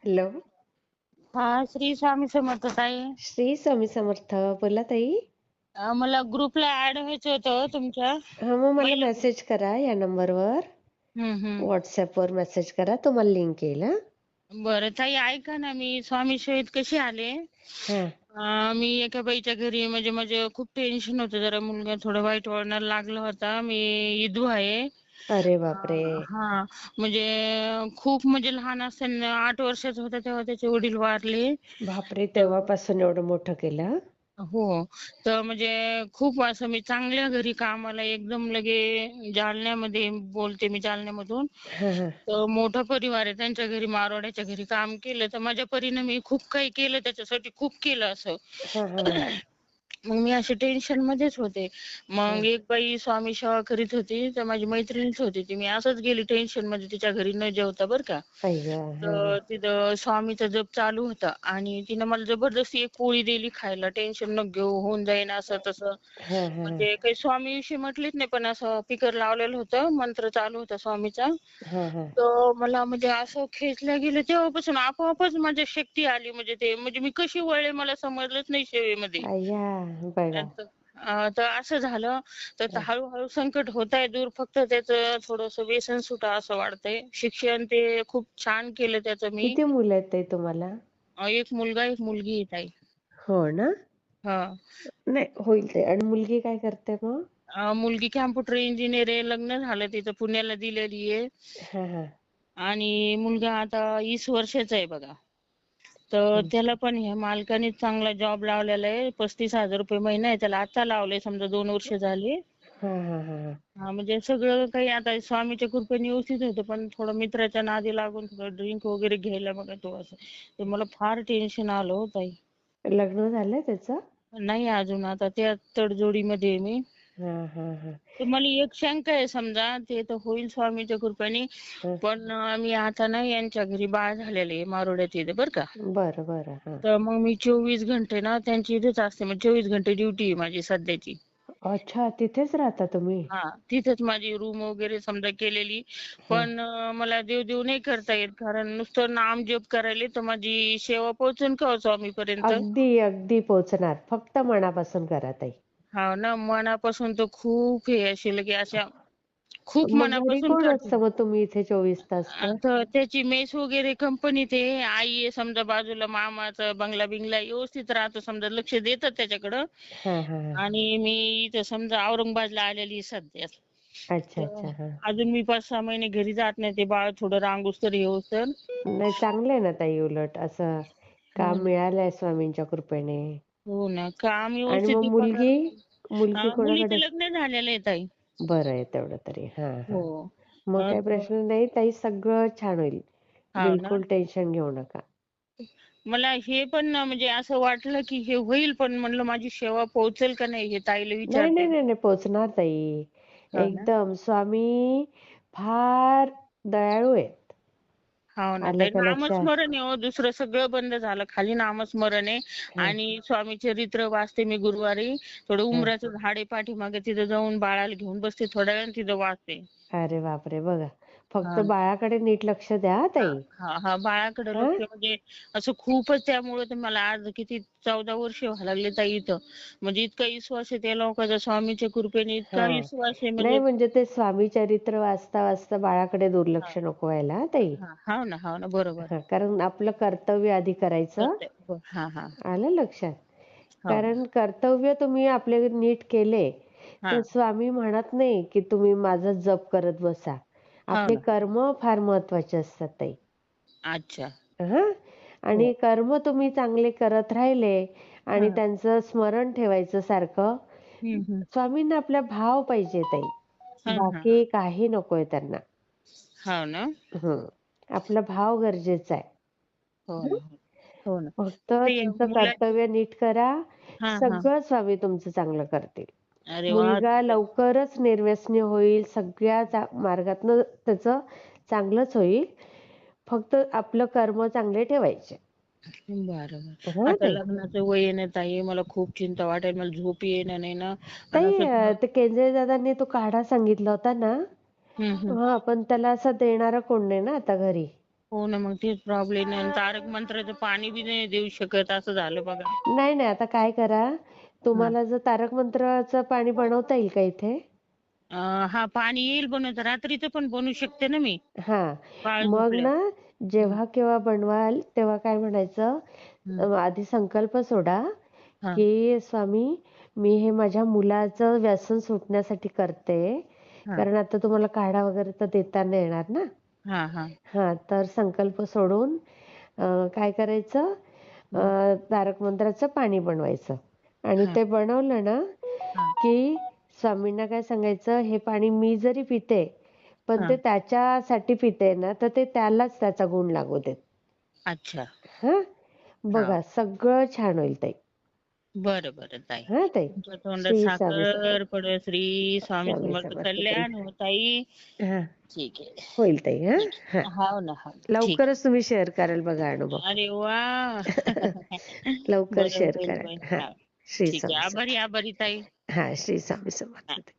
Hello. हा, श्री स्वामी समर्थ ताई. श्री स्वामी समर्थ. बोला ताई. मला ग्रुपला ऍड व्हायचं होतं तुमच्या हा, मग मला महिला ग्रुप. मेसेज करा या नंबरवर. हम्म. व्हॉट्सअपवर मेसेज करा, तुम्हाला लिंक येईल. हा. बरं ताई, ऐका ना, मी स्वामी शहीद कशी आले. हा. मी एका बाईच्या घरी म्हणजे खूप टेन्शन होतं, जरा मुलगा थोडा वाईट वळणाला लागला होता. मी विधू आहे. अरे अ, बापरे. हा, म्हणजे खूप म्हणजे लहान असताना 8 वर्षाचा होता तेव्हा त्याचे वडील वारले. बापरे, तर तेव्हापासून एवढं मोठं केलं. हो. तर म्हणजे खूप असं मी चांगल्या घरी कामाला एकदम लगे जालन्यामध्ये बोलते मी जालन्यामधून. हा हा तर मोठा परिवार आहे त्यांच्या घरी, मारवाड्याच्या घरी काम केलं. तर माझ्या परीने मी खूप काही केलं त्याच्यासाठी, खूप केलं असं. हा हा मग मी असे टेन्शन मध्येच होते. हा. मग एक बाई स्वामी सेवा करीत होती, तर माझी मैत्रिणीच होती ती. मी असंच गेली टेन्शन मध्ये तिच्या घरी न जेवता बरं का. अय्या. हा तर तिथं स्वामीचा जप चालू होता आणि तिनं मला जबरदस्ती एक पोळी दिली खायला. टेन्शन नको घेऊ, होऊन जाईन असं तसं. हा हा म्हणजे काही स्वामीविषयी म्हटलीच नाही, पण असं स्पीकर लावलेलं होतं, मंत्र चालू होता स्वामीचा. हा हा. तर मला म्हणजे असं खेचलं गेलं तेव्हापासून आपोआपच माझ्या शक्ती आली. म्हणजे ते म्हणजे मी कशी वळले मला समजलंच नाही सेवेमध्ये. अय्या. बघा. तर असं झालं. तर हा. हळूहळू संकट होत आहे दूर. फक्त त्याचं थोडंसं व्यसन सुटा असं वाटतंय. शिक्षण ते खूप छान केलं त्याचं मी. किती मुलं आहेत ताई तुम्हाला? एक मुलगा एक मुलगी आहे ताई. हो ना. हा. नाही, होईल ते. आणि मुलगी काय करते मग? मुलगी कॅम्प्युटर इंजिनियर आहे. लग्न झालं तिचं, पुण्याला दिलेली आहे. हा हा. आणि मुलगा आता 20 वर्षाचा आहे बघा. तर त्याला पण ह्या मालकाने चांगला जॉब लावलेला आहे. 35,000 रुपये महिना आहे त्याला. आता लावले, समजा 2 वर्ष झाली. हा हा हा हा. हा, म्हणजे सगळं काही आता स्वामीच्या कृपेने व्यवस्थित होतं. पण थोडं मित्राच्या नादी लागून थोडं ड्रिंक वगैरे घ्यायला बघा तो असं. ते मला फार टेन्शन आलं हो ताई. लग्न झालंय त्याचं? नाही अजून, आता त्या तडजोडीमध्ये आहे मी. हा हा हा तर मला एक शंका आहे, समजा ते तर होईल स्वामीच्या कृपेने. हा. पण मी आता ना यांच्या घरी बाळ झालेले आहे मारोड्यात इथे बरं का. बरं बरं. हा. तर मग मी 24 घंटे ना त्यांची इथेच असते. मग 24 घंटे ड्युटी आहे माझी सध्याची. अच्छा, तिथेच राहता तुम्ही? हा, तिथेच माझी रूम वगैरे समजा केलेली. हा. पण मला देव नाही करता येत, कारण नुसतं नाम जप करायले तर माझी सेवा पोहोचेल का हो स्वामीपर्यंत? अगदी अगदी पोचणार. फक्त मनापासून करा ताई. हा ना, मनापासून तर खूप हे असे लगे अशा खूप मग घरी मनापासून कोण करते. असतं मग तुम्ही इथे 24 तास तर? आता त्याची मेस वगैरे कंपनीत आहे. आई आहे समजा बाजूला, मामाचा बंगला बिंगला व्यवस्थित राहतो, समजा लक्ष देतात त्याच्याकडं. हा हा हा. आणि मी इथं समजा औरंगाबादला आलेली सध्या. अच्छा तर अच्छा. हा. अजून मी 5-6 महिने घरी जात नाही. ते बाळ थोडं रांगोस्तर हे होतं. नाही, चांगलं आहे ना ताई, उलट असं हो काम ना. मिळालंय स्वामींच्या कृपेने. हो ना. काम आणि व्यवस्थित मग आहे, पगार मुलगी? पण. मुलगी मुलीचं कोणाकडे? लग्न झालेलं आहे ताई. बरं आहे तेवढं तरी. हा हा. हो. मग काही तर प्रश्न नाही ताई, सगळं छान होईल. हाव ना. बिलकुल टेन्शन घेऊ नका. मला हे पण ना म्हणजे असं वाटलं की हे होईल, पण म्हणलं माझी सेवा पोहोचेल का नाही हे ताईला नाही नाही विचारते. नाही नाही, पोचणार ताई. हाव ना. एकदम स्वामी फार दयाळू आहेत. हाव ना आलं ताई. का लक्षात? नामस्मरण आहे हो, दुसरं सगळं बंद झालं. खाली नामस्मरण आहे. हा आणि स्वामी चरित्र वाचते मी गुरुवारी. थोडं हा. उंबराचं झाड आहे पाठीमागे, तिथं जाऊन बाळाला घेऊन बसते थोड्या वेळ तिथं वाचते. अरे बापरे, बघा. फक्त हां. बाळाकडे नीट लक्ष द्या हा हां, ताई. हां, हां. बाळाकडे हा. लक्ष म्हणजे असं खूपच, त्यामुळे तर मला आज किती 14 वर्ष व्हायला लागले ताई इथं. म्हणजे इतका विश्वास आहे त्या लोकांचा स्वामीच्या कृपेने, इतका हा. विश्वास आहे नाही, म्हणजे. म्हणजे ते स्वामी चरित्र वाचता वाचता बाळाकडे हां, दुर्लक्ष नको व्हायला हा ताई. हां. हाव ना, हाव ना. बरोबर. हा, कारण आपलं कर्तव्य आधी करायचं. करते. हो. हां, हां. आलं लक्षात? हो ना. कारण कर्तव्य तुम्ही आपले नीट केले, तर हां. स्वामी म्हणत नाही की तुम्ही माझा जप करत बसा. हो आपले ना. कर्म फार महत्वाचे असतात ताई. अच्छा. हां. हो. आणि कर्म तुम्ही चांगले करत राहिले आणि हां. त्यांचं स्मरण ठेवायचं सारखं. हं, हं. स्वामींना आपला भाव पाहिजे ताई. हां, हां. बाकी काही नकोय त्यांना. हो ना. हं. आपला भाव गरजेचा आहे. हो हं. ना. हो. हो ना. फक्त ते तुमचं मुलाची. कर्तव्य नीट करा. हां, हां. सगळं स्वामी तुमचं चांगलं करतील. अरे वाह! मुलगा तुमच्या. लवकरच निर्व्यसनी होईल. सगळ्या मार्गातनं त्याचं चांगलंच होईल. फक्त आपलं कर्म चांगले ठेवायचे. बरं, बरं. हां आता ताई. लग्नाचं वय आहे ना ताई, मला खूप चिंता वाटेल. मला झोप येईना नाही ना. आणि ताई, असं थोडं. ते केंद्रे दादांनी तो काढा सांगितला होता ना, हं, हं. हां, पण त्याला असं देणारं कोण नाही ना आता घरी. हो ना, मग तेच प्रॉब्लेम आहे. तारक मंत्राचं पाणी बी नाही देऊ शकत असं झालं बघा. नाही नाही, आता काय करा, हा. तुम्हाला जर तारक मंत्राचं पाणी बनवता येईल का इथे? हा, पाणी येईल बनवता. रात्रीचं पण बनवू शकते ना मी, हा, बाळ मग झोपल्यावर. ना, हं, जेव्हा केव्हा बनवाल तेव्हा काय म्हणायचं, हं. आधी संकल्प सोडा हा, की स्वामी, मी हे माझ्या मुलाचं व्यसन सुटण्यासाठी करते. हा, कारण आता तुम्हाला काढा वगैरे तर देता नाही येणार ना. हा, हा. हा, तर संकल्प सोडून काय करायचं, हं, तारक मंत्राचं पाणी बनवायचं आणि हा, ते बनवलं ना हा, की स्वामींना काय सांगायचं, हे पाणी मी जरी पिते पण हा, ते त्याच्यासाठी पिते ना, तर ते त्यालाच त्याचा गुण लागू देत. अच्छा. हा, हा, बघा सगळं छान होईल ताई. बरं बरं ताई. हा ताई, तुमच्या तोंडात श्री स्वामी साखर समर्थ. पडो. श्री स्वामी स्वामी समर्थ. समर्थ ताई. कल्याण हो ताई. हा, ठीक आहे. होईल ताई. हा ठीक हा, आहे. हाव ना, हाव ना. ठीक लवकरच तुम्ही शेअर कराल बघा अनुभव. आहे. अरे वा. लवकर बरं शेअर होईल करा. बाई. हा, हा. श्री ठीक स्वामी आहे. समर्थ. आभारी आभारी ताई. हा, श्री स्वामी हा. समर्थ.